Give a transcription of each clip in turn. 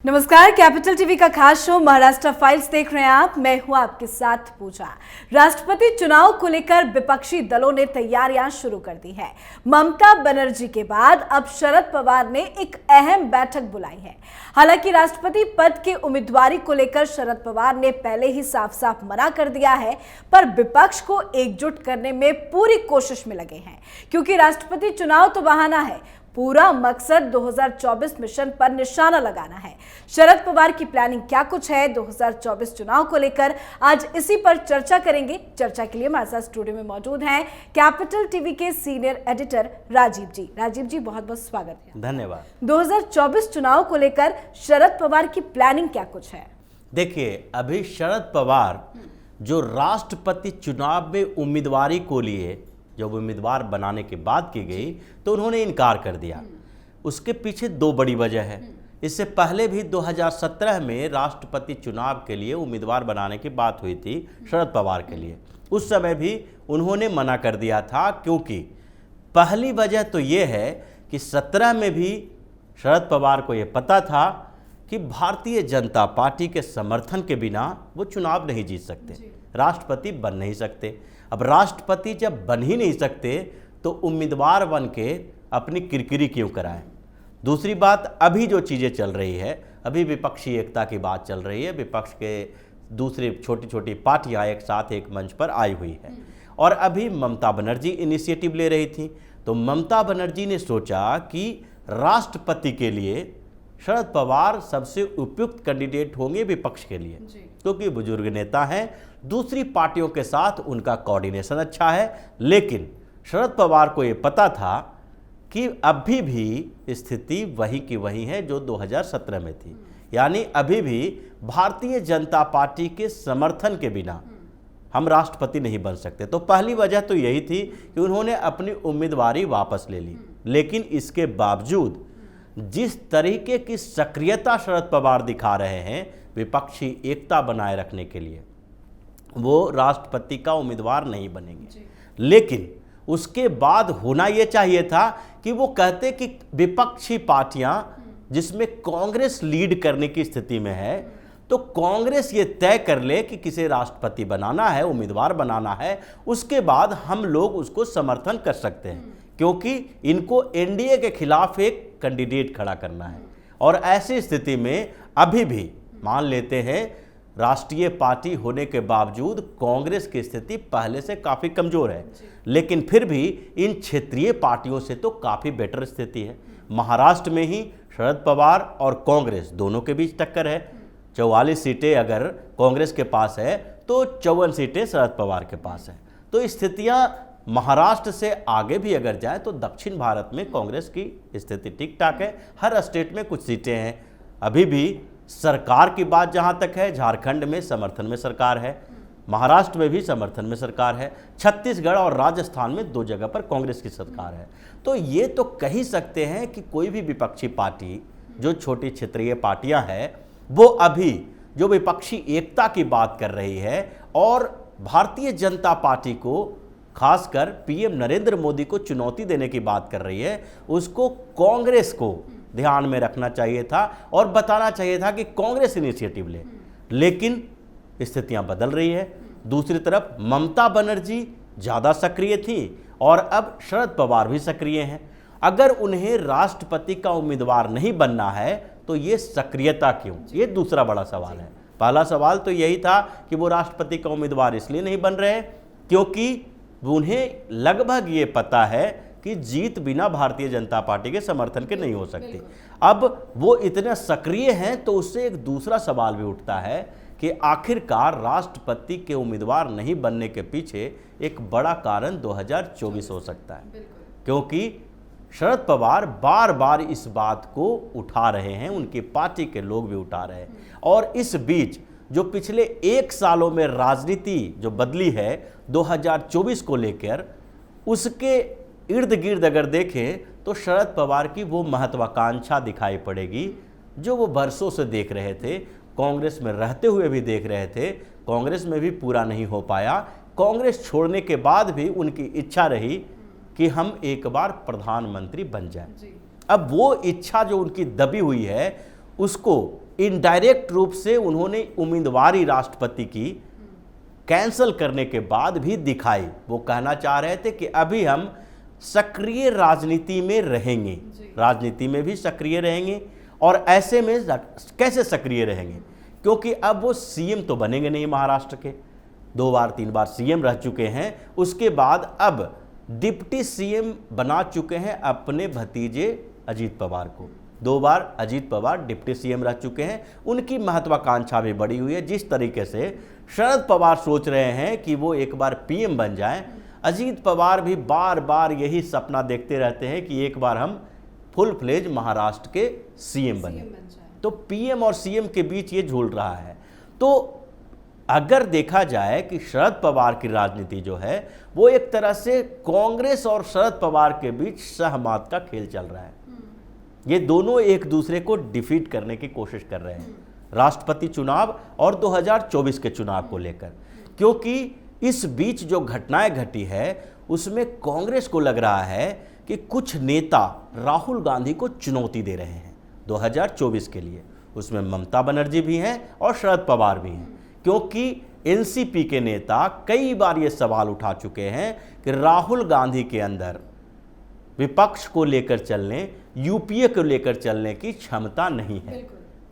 नमस्कार, capital TV का खास शो महाराष्ट्र फाइल्स देख रहे हैं आप। मैं हूं आपके साथ पूजा। राष्ट्रपति चुनाव को लेकर विपक्षी दलों ने तैयारियां शुरू कर दी है। ममता बनर्जी के बाद अब शरद पवार ने एक अहम बैठक बुलाई है। हालांकि राष्ट्रपति पद के उम्मीदवारी को लेकर शरद पवार ने पहले ही साफ साफ मना कर दिया है, पर विपक्ष को एकजुट करने में पूरी कोशिश में लगे हैं, क्योंकि राष्ट्रपति चुनाव तो बहाना है, पूरा मकसद 2024 मिशन पर निशाना लगाना है। शरद पवार की प्लानिंग क्या कुछ है 2024 चुनाव को लेकर, आज इसी पर चर्चा करेंगे। चर्चा के लिए हमारे साथ स्टूडियो में मौजूद हैं कैपिटल टीवी के सीनियर एडिटर राजीव जी। राजीव जी, बहुत बहुत स्वागत है। धन्यवाद। 2024 चुनाव को लेकर शरद पवार की प्लानिंग क्या कुछ है? देखिए, अभी शरद पवार जो राष्ट्रपति चुनाव में उम्मीदवारी को लिए जब उम्मीदवार बनाने के बाद की गई तो उन्होंने इनकार कर दिया। उसके पीछे दो बड़ी वजह है। इससे पहले भी 2017 में राष्ट्रपति चुनाव के लिए उम्मीदवार बनाने की बात हुई थी शरद पवार के लिए। उस समय भी उन्होंने मना कर दिया था, क्योंकि पहली वजह तो ये है कि 17 में भी शरद पवार को ये पता था कि भारतीय जनता पार्टी के समर्थन के बिना वो चुनाव नहीं जीत सकते, राष्ट्रपति बन नहीं सकते। अब राष्ट्रपति जब बन ही नहीं सकते तो उम्मीदवार बन के अपनी किरकिरी क्यों कराएं। दूसरी बात, अभी जो चीज़ें चल रही है, अभी विपक्षी एकता की बात चल रही है। विपक्ष के दूसरी छोटी छोटी पार्टियां एक साथ एक मंच पर आई हुई है, और अभी ममता बनर्जी इनिशिएटिव ले रही थी। तो ममता बनर्जी ने सोचा कि राष्ट्रपति के लिए शरद पवार सबसे उपयुक्त कैंडिडेट होंगे विपक्ष के लिए, क्योंकि बुजुर्ग नेता हैं, दूसरी पार्टियों के साथ उनका कोऑर्डिनेशन अच्छा है। लेकिन शरद पवार को ये पता था कि अभी भी स्थिति वही की वही है जो 2017 में थी, यानी अभी भी भारतीय जनता पार्टी के समर्थन के बिना हम राष्ट्रपति नहीं बन सकते। तो पहली वजह तो यही थी कि उन्होंने अपनी उम्मीदवारी वापस ले ली। लेकिन इसके बावजूद जिस तरीके की सक्रियता शरद पवार दिखा रहे हैं विपक्षी एकता बनाए रखने के लिए, वो राष्ट्रपति का उम्मीदवार नहीं बनेंगे। लेकिन उसके बाद होना यह चाहिए था कि वो कहते कि विपक्षी पार्टियां जिसमें कांग्रेस लीड करने की स्थिति में है, तो कांग्रेस ये तय कर ले कि किसे राष्ट्रपति बनाना है, उम्मीदवार बनाना है, उसके बाद हम लोग उसको समर्थन कर सकते हैं, क्योंकि इनको एनडीए के खिलाफ एक कैंडिडेट खड़ा करना है। और ऐसी स्थिति में अभी भी मान लेते हैं राष्ट्रीय पार्टी होने के बावजूद कांग्रेस की स्थिति पहले से काफ़ी कमज़ोर है, लेकिन फिर भी इन क्षेत्रीय पार्टियों से तो काफ़ी बेटर स्थिति है। महाराष्ट्र में ही शरद पवार और कांग्रेस दोनों के बीच टक्कर है। 44 सीटें अगर कांग्रेस के पास है तो 54 सीटें शरद पवार के पास है। तो स्थितियाँ महाराष्ट्र से आगे भी अगर जाए तो दक्षिण भारत में कांग्रेस की स्थिति ठीक ठाक है। हर स्टेट में कुछ सीटें हैं। अभी भी सरकार की बात जहां तक है, झारखंड में समर्थन में सरकार है, महाराष्ट्र में भी समर्थन में सरकार है, छत्तीसगढ़ और राजस्थान में 2 जगह पर कांग्रेस की सरकार है। तो ये तो कह ही सकते हैं कि कोई भी विपक्षी पार्टी जो छोटी क्षेत्रीय पार्टियां हैं, वो अभी जो विपक्षी एकता की बात कर रही है और भारतीय जनता पार्टी को, खासकर पीएम नरेंद्र मोदी को चुनौती देने की बात कर रही है, उसको कांग्रेस को ध्यान में रखना चाहिए था और बताना चाहिए था कि कांग्रेस इनिशिएटिव ले। लेकिन स्थितियां बदल रही है। दूसरी तरफ ममता बनर्जी ज़्यादा सक्रिय थी और अब शरद पवार भी सक्रिय हैं। अगर उन्हें राष्ट्रपति का उम्मीदवार नहीं बनना है तो ये सक्रियता क्यों, ये दूसरा बड़ा सवाल है। पहला सवाल तो यही था कि वो राष्ट्रपति का उम्मीदवार इसलिए नहीं बन रहे क्योंकि उन्हें लगभग ये पता है कि जीत बिना भारतीय जनता पार्टी के समर्थन के नहीं हो सकती। अब वो इतने सक्रिय हैं तो उससे एक दूसरा सवाल भी उठता है कि आखिरकार राष्ट्रपति के उम्मीदवार नहीं बनने के पीछे एक बड़ा कारण 2024 हो सकता है, क्योंकि शरद पवार बार बार इस बात को उठा रहे हैं, उनकी पार्टी के लोग भी उठा रहे हैं। और इस बीच जो पिछले 1 सालों में राजनीति जो बदली है 2024 को लेकर, उसके इर्द गिर्द अगर देखें तो शरद पवार की वो महत्वाकांक्षा दिखाई पड़ेगी जो वो बरसों से देख रहे थे, कांग्रेस में रहते हुए भी देख रहे थे। कांग्रेस में भी पूरा नहीं हो पाया। कांग्रेस छोड़ने के बाद भी उनकी इच्छा रही कि हम एक बार प्रधानमंत्री बन जाएं। अब वो इच्छा जो उनकी दबी हुई है उसको इनडायरेक्ट रूप से उन्होंने उम्मीदवारी राष्ट्रपति की कैंसल करने के बाद भी दिखाई। वो कहना चाह रहे थे कि अभी हम सक्रिय राजनीति में रहेंगे, राजनीति में भी सक्रिय रहेंगे। और ऐसे में कैसे सक्रिय रहेंगे, क्योंकि अब वो सीएम तो बनेंगे नहीं, महाराष्ट्र के 2 बार 3 बार सीएम रह चुके हैं। उसके बाद अब डिप्टी सीएम बना चुके हैं अपने भतीजे अजीत पवार को। 2 बार अजीत पवार डिप्टी सीएम रह चुके हैं, उनकी महत्वाकांक्षा भी बढ़ी हुई है। जिस तरीके से शरद पवार सोच रहे हैं कि वो एक बार पीएम बन जाएं, अजीत पवार भी बार बार यही सपना देखते रहते हैं कि एक बार हम फुल फ्लेज महाराष्ट्र के सीएम बने। तो पीएम और सीएम के बीच ये झूल रहा है। तो अगर देखा जाए कि शरद पवार की राजनीति जो है वो एक तरह से कांग्रेस और शरद पवार के बीच सहमत का खेल चल रहा है। ये दोनों एक दूसरे को डिफीट करने की कोशिश कर रहे हैं राष्ट्रपति चुनाव और 2024 के चुनाव को लेकर, क्योंकि इस बीच जो घटनाएं घटी है उसमें कांग्रेस को लग रहा है कि कुछ नेता राहुल गांधी को चुनौती दे रहे हैं 2024 के लिए। उसमें ममता बनर्जी भी हैं और शरद पवार भी हैं, क्योंकि एनसीपी के नेता कई बार ये सवाल उठा चुके हैं कि राहुल गांधी के अंदर विपक्ष को लेकर चलने, यूपीए को लेकर चलने की क्षमता नहीं है।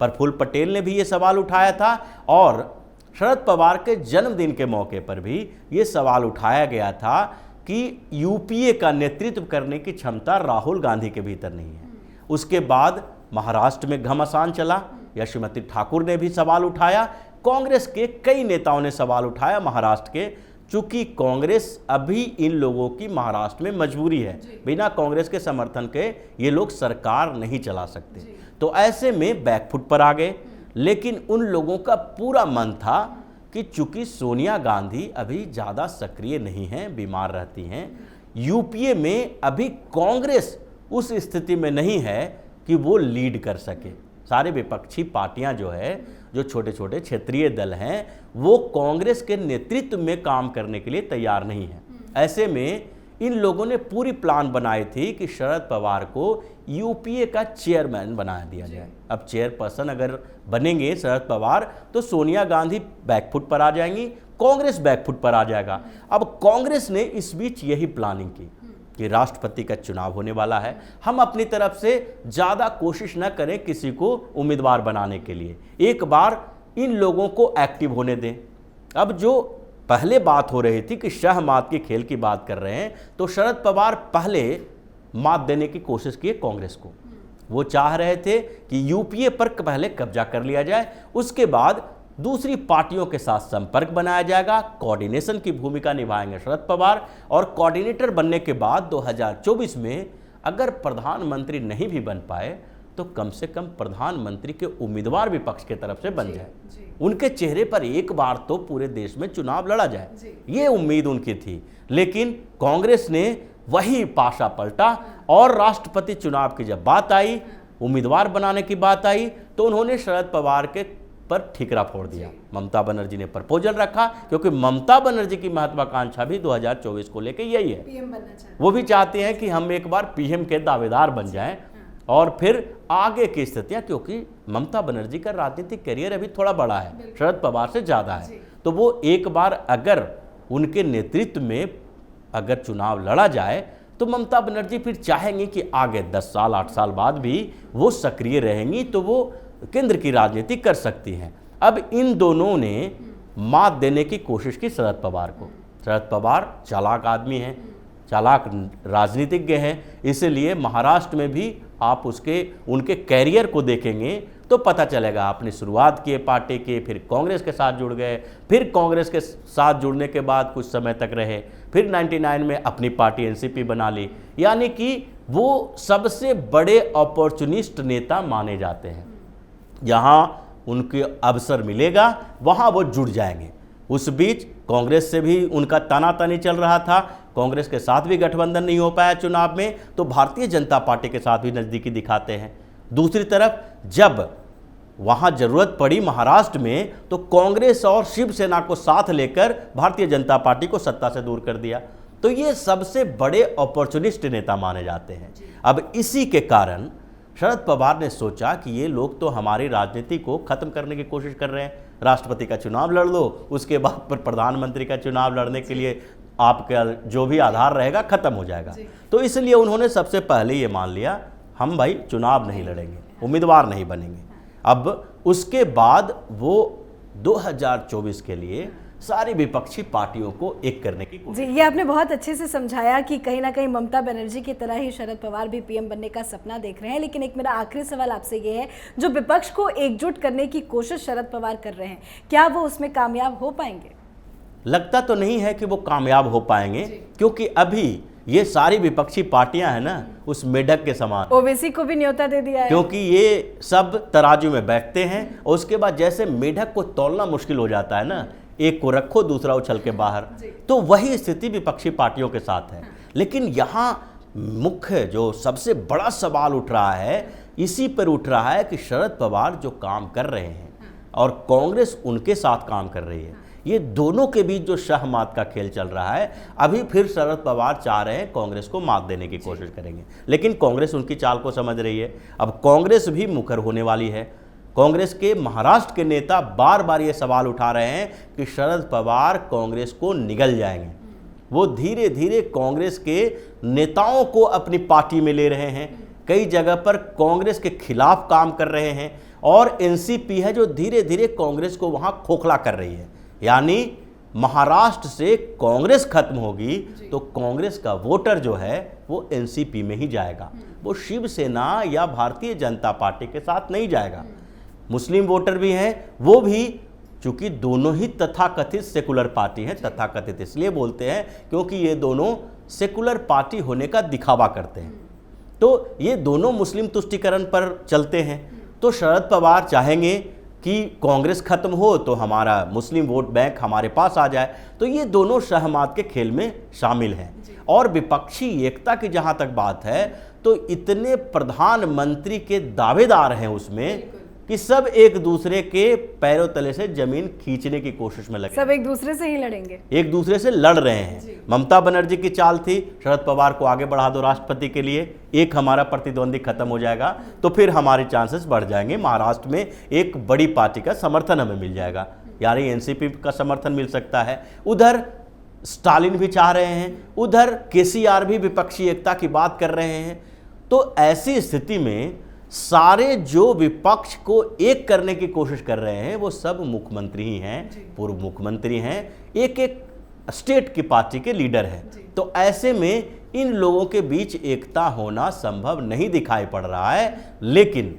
प्रफुल्ल पटेल ने भी ये सवाल उठाया था और शरद पवार के जन्मदिन के मौके पर भी ये सवाल उठाया गया था कि यूपीए का नेतृत्व करने की क्षमता राहुल गांधी के भीतर नहीं है। उसके बाद महाराष्ट्र में घमासान चला, यशोमती ठाकुर ने भी सवाल उठाया, कांग्रेस के कई नेताओं ने सवाल उठाया महाराष्ट्र के, चूंकि कांग्रेस अभी इन लोगों की महाराष्ट्र में मजबूरी है, बिना कांग्रेस के समर्थन के ये लोग सरकार नहीं चला सकते। तो ऐसे में बैकफुट पर आ गए। लेकिन उन लोगों का पूरा मन था कि चूंकि सोनिया गांधी अभी ज़्यादा सक्रिय नहीं हैं, बीमार रहती हैं, यूपीए में अभी कांग्रेस उस स्थिति में नहीं है कि वो लीड कर सके। सारे विपक्षी पार्टियां जो है, जो छोटे छोटे क्षेत्रीय दल हैं, वो कांग्रेस के नेतृत्व में काम करने के लिए तैयार नहीं है। ऐसे में इन लोगों ने पूरी प्लान बनाई थी कि शरद पवार को यूपीए का चेयरमैन बना दिया जाए। अब चेयरपर्सन अगर बनेंगे शरद पवार तो सोनिया गांधी बैकफुट पर आ जाएंगी, कांग्रेस बैकफुट पर आ जाएगा। अब कांग्रेस ने इस बीच यही प्लानिंग की कि राष्ट्रपति का चुनाव होने वाला है, हम अपनी तरफ से ज़्यादा कोशिश न करें किसी को उम्मीदवार बनाने के लिए, एक बार इन लोगों को एक्टिव होने दें। अब जो पहले बात हो रही थी कि शाह मात के खेल की बात कर रहे हैं, तो शरद पवार पहले मात देने की कोशिश की कांग्रेस को। वो चाह रहे थे कि यूपीए पर पहले कब्जा कर लिया जाए, उसके बाद दूसरी पार्टियों के साथ संपर्क बनाया जाएगा, कोऑर्डिनेशन की भूमिका निभाएंगे शरद पवार, और कोऑर्डिनेटर बनने के बाद 2024 में अगर प्रधानमंत्री नहीं भी बन पाए तो कम से कम प्रधानमंत्री के उम्मीदवार विपक्ष के तरफ से बन जाए, उनके चेहरे पर एक बार तो पूरे देश में चुनाव लड़ा जाए, ये उम्मीद उनकी थी। लेकिन कांग्रेस ने वही पासा पलटा और राष्ट्रपति चुनाव की जब बात आई, उम्मीदवार बनाने की बात आई, तो उन्होंने शरद पवार के पर ठिकरा फोड़ दिया। ममता बनर्जी ने प्रपोजल रखा, क्योंकि ममता बनर्जी की महत्वाकांक्षा भी 2024 को लेकर यही है, पीएम बनना चाहते। वो भी चाहते हैं कि हम एक बार पीएम के दावेदार बन जाएं और फिर आगे की स्थितियां, क्योंकि ममता बनर्जी का राजनीतिक करियर अभी थोड़ा बड़ा है, शरद पवार से ज़्यादा है, तो वो एक बार अगर उनके नेतृत्व में अगर चुनाव लड़ा जाए तो ममता बनर्जी फिर चाहेंगी कि आगे 10 साल 8 साल बाद भी वो सक्रिय रहेंगी, तो वो केंद्र की राजनीति कर सकती हैं। अब इन दोनों ने मात देने की कोशिश की शरद पवार को। शरद पवार चालाक आदमी हैं, चालाक राजनीतिज्ञ हैं, इसलिए महाराष्ट्र में भी आप उनके कैरियर को देखेंगे तो पता चलेगा। आपने शुरुआत की पार्टी की, फिर कांग्रेस के साथ जुड़ गए, फिर कांग्रेस के साथ जुड़ने के बाद कुछ समय तक रहे, फिर 99 में अपनी पार्टी एनसीपी बना ली। यानी कि वो सबसे बड़े अपॉर्चुनिस्ट नेता माने जाते हैं, जहाँ उनके अवसर मिलेगा वहाँ वो जुड़ जाएंगे। उस बीच कांग्रेस से भी उनका तानातानी चल रहा था, कांग्रेस के साथ भी गठबंधन नहीं हो पाया चुनाव में, तो भारतीय जनता पार्टी के साथ भी नज़दीकी दिखाते हैं। दूसरी तरफ जब वहाँ ज़रूरत पड़ी महाराष्ट्र में, तो कांग्रेस और शिवसेना को साथ लेकर भारतीय जनता पार्टी को सत्ता से दूर कर दिया। तो ये सबसे बड़े अपॉर्चुनिस्ट नेता माने जाते हैं। अब इसी के कारण शरद पवार ने सोचा कि ये लोग तो हमारी राजनीति को खत्म करने की कोशिश कर रहे हैं, राष्ट्रपति का चुनाव लड़ लो, उसके बाद पर प्रधानमंत्री का चुनाव लड़ने के लिए आपका जो भी आधार रहेगा खत्म हो जाएगा। तो इसलिए उन्होंने सबसे पहले ये मान लिया हम भाई चुनाव नहीं लड़ेंगे, उम्मीदवार नहीं बनेंगे। अब उसके बाद वो 2024 के लिए सारी विपक्षी पार्टियों को एक करने की कोशिश। जी, ये आपने बहुत अच्छे से समझाया कि कहीं ना कहीं ममता बनर्जी की तरह ही शरद पवार भी पीएम बनने का सपना देख रहे हैं। लेकिन एक मेरा आखिरी सवाल आपसे ये है, जो विपक्ष को एकजुट करने की कोशिश शरद पवार कर रहे हैं, क्या वो उसमें कामयाब हो पाएंगे? लगता तो नहीं है कि वो कामयाब हो पाएंगे, क्योंकि अभी ये सारी विपक्षी पार्टियां हैं ना उस मेढक के समान। ओवैसी को भी न्योता दे दिया है, क्योंकि ये सब तराजू में बैठते हैं और उसके बाद जैसे मेढक को तौलना मुश्किल हो जाता है ना, एक को रखो दूसरा उछल के बाहर, तो वही स्थिति विपक्षी पार्टियों के साथ है। लेकिन यहाँ मुख्य जो सबसे बड़ा सवाल उठ रहा है, इसी पर उठ रहा है कि शरद पवार जो काम कर रहे हैं और कांग्रेस उनके साथ काम कर रही है, ये दोनों के बीच जो शह मात का खेल चल रहा है। अभी फिर शरद पवार चाह रहे हैं कांग्रेस को मात देने की कोशिश करेंगे, लेकिन कांग्रेस उनकी चाल को समझ रही है। अब कांग्रेस भी मुखर होने वाली है। कांग्रेस के महाराष्ट्र के नेता बार बार ये सवाल उठा रहे हैं कि शरद पवार कांग्रेस को निगल जाएंगे। वो धीरे धीरे कांग्रेस के नेताओं को अपनी पार्टी में ले रहे हैं, कई जगह पर कांग्रेस के खिलाफ काम कर रहे हैं, और एनसीपी है जो धीरे धीरे कांग्रेस को वहां खोखला कर रही है। यानी महाराष्ट्र से कांग्रेस खत्म होगी तो कांग्रेस का वोटर जो है वो एनसीपी में ही जाएगा, वो शिवसेना या भारतीय जनता पार्टी के साथ नहीं जाएगा। मुस्लिम वोटर भी हैं, वो भी, चूंकि दोनों ही तथाकथित सेकुलर पार्टी हैं, तथाकथित इसलिए बोलते हैं क्योंकि ये दोनों सेकुलर पार्टी होने का दिखावा करते हैं, तो ये दोनों मुस्लिम तुष्टीकरण पर चलते हैं। तो शरद पवार चाहेंगे कि कांग्रेस खत्म हो तो हमारा मुस्लिम वोट बैंक हमारे पास आ जाए, तो ये दोनों शहमात के खेल में शामिल हैं। और विपक्षी एकता की जहां तक बात है, तो इतने प्रधानमंत्री के दावेदार हैं उसमें कि सब एक दूसरे के पैरों तले से जमीन खींचने की कोशिश में लगे, सब एक दूसरे से ही लड़ेंगे, एक दूसरे से लड़ रहे हैं। ममता बनर्जी की चाल थी शरद पवार को आगे बढ़ा दो राष्ट्रपति के लिए, एक हमारा प्रतिद्वंदी खत्म हो जाएगा तो फिर हमारे चांसेस बढ़ जाएंगे, महाराष्ट्र में एक बड़ी पार्टी का समर्थन हमें मिल जाएगा, यानी एनसीपी का समर्थन मिल सकता है। उधर स्टालिन भी चाह रहे हैं, उधर केसीआर भी विपक्षी एकता की बात कर रहे हैं। तो ऐसी स्थिति में सारे जो विपक्ष को एक करने की कोशिश कर रहे हैं वो सब मुख्यमंत्री ही हैं, पूर्व मुख्यमंत्री हैं, एक एक स्टेट की पार्टी के लीडर हैं। तो ऐसे में इन लोगों के बीच एकता होना संभव नहीं दिखाई पड़ रहा है। लेकिन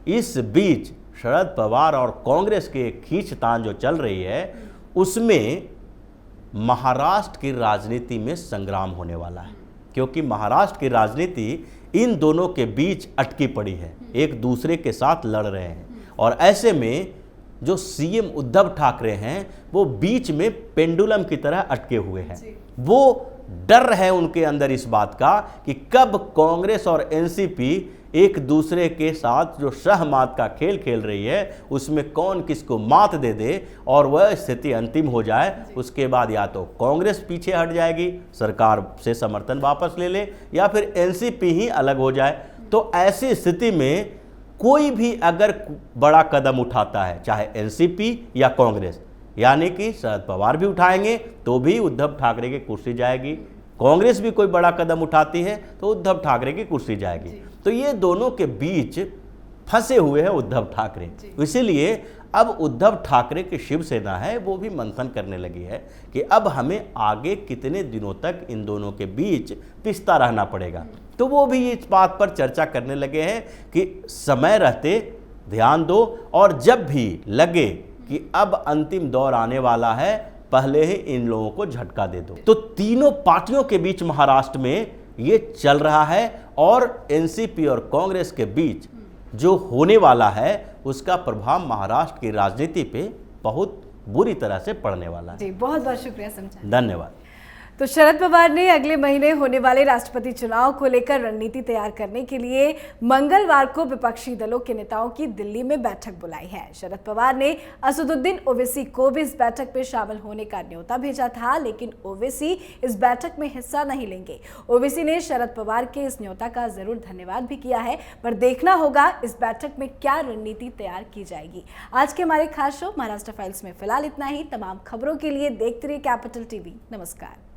इस बीच शरद पवार और कांग्रेस के खींचतान जो चल रही है, उसमें महाराष्ट्र की राजनीति में संग्राम होने वाला है, क्योंकि महाराष्ट्र की राजनीति इन दोनों के बीच अटकी पड़ी है, एक दूसरे के साथ लड़ रहे हैं। और ऐसे में जो सीएम उद्धव ठाकरे हैं वो बीच में पेंडुलम की तरह अटके हुए हैं। वो डर है उनके अंदर इस बात का कि कब कांग्रेस और एनसीपी एक दूसरे के साथ जो शहमात का खेल खेल रही है उसमें कौन किसको मात दे दे और वह स्थिति अंतिम हो जाए। उसके बाद या तो कांग्रेस पीछे हट जाएगी, सरकार से समर्थन वापस ले ले, या फिर एनसीपी ही अलग हो जाए। तो ऐसी स्थिति में कोई भी अगर बड़ा कदम उठाता है, चाहे एनसीपी या कांग्रेस, यानी कि शरद पवार भी उठाएंगे तो भी उद्धव ठाकरे की कुर्सी जाएगी, कांग्रेस भी कोई बड़ा कदम उठाती है तो उद्धव ठाकरे की कुर्सी जाएगी। तो ये दोनों के बीच फंसे हुए हैं उद्धव ठाकरे। इसीलिए अब उद्धव ठाकरे की शिवसेना है वो भी मंथन करने लगी है कि अब हमें आगे कितने दिनों तक इन दोनों के बीच पिसता रहना पड़ेगा। तो वो भी इस बात पर चर्चा करने लगे हैं कि समय रहते ध्यान दो, और जब भी लगे कि अब अंतिम दौर आने वाला है पहले ही इन लोगों को झटका दे दो। तो तीनों पार्टियों के बीच महाराष्ट्र में ये चल रहा है, और एनसीपी और कांग्रेस के बीच जो होने वाला है उसका प्रभाव महाराष्ट्र की राजनीति पे बहुत बुरी तरह से पड़ने वाला है। जी, बहुत बहुत शुक्रिया समझाने। धन्यवाद। तो शरद पवार ने अगले महीने होने वाले राष्ट्रपति चुनाव को लेकर रणनीति तैयार करने के लिए मंगलवार को विपक्षी दलों के नेताओं की दिल्ली में बैठक बुलाई है। शरद पवार ने असदुद्दीन ओवैसी को भी इस बैठक में शामिल होने का न्योता भेजा था, लेकिन ओवैसी इस बैठक में हिस्सा नहीं लेंगे। ओवैसी ने शरद पवार के इस न्योता का जरूर धन्यवाद भी किया है, पर देखना होगा इस बैठक में क्या रणनीति तैयार की जाएगी। आज के हमारे खास शो महाराष्ट्र फाइल्स में फिलहाल इतना ही। तमाम खबरों के लिए देखते रहिए कैपिटल टीवी। नमस्कार।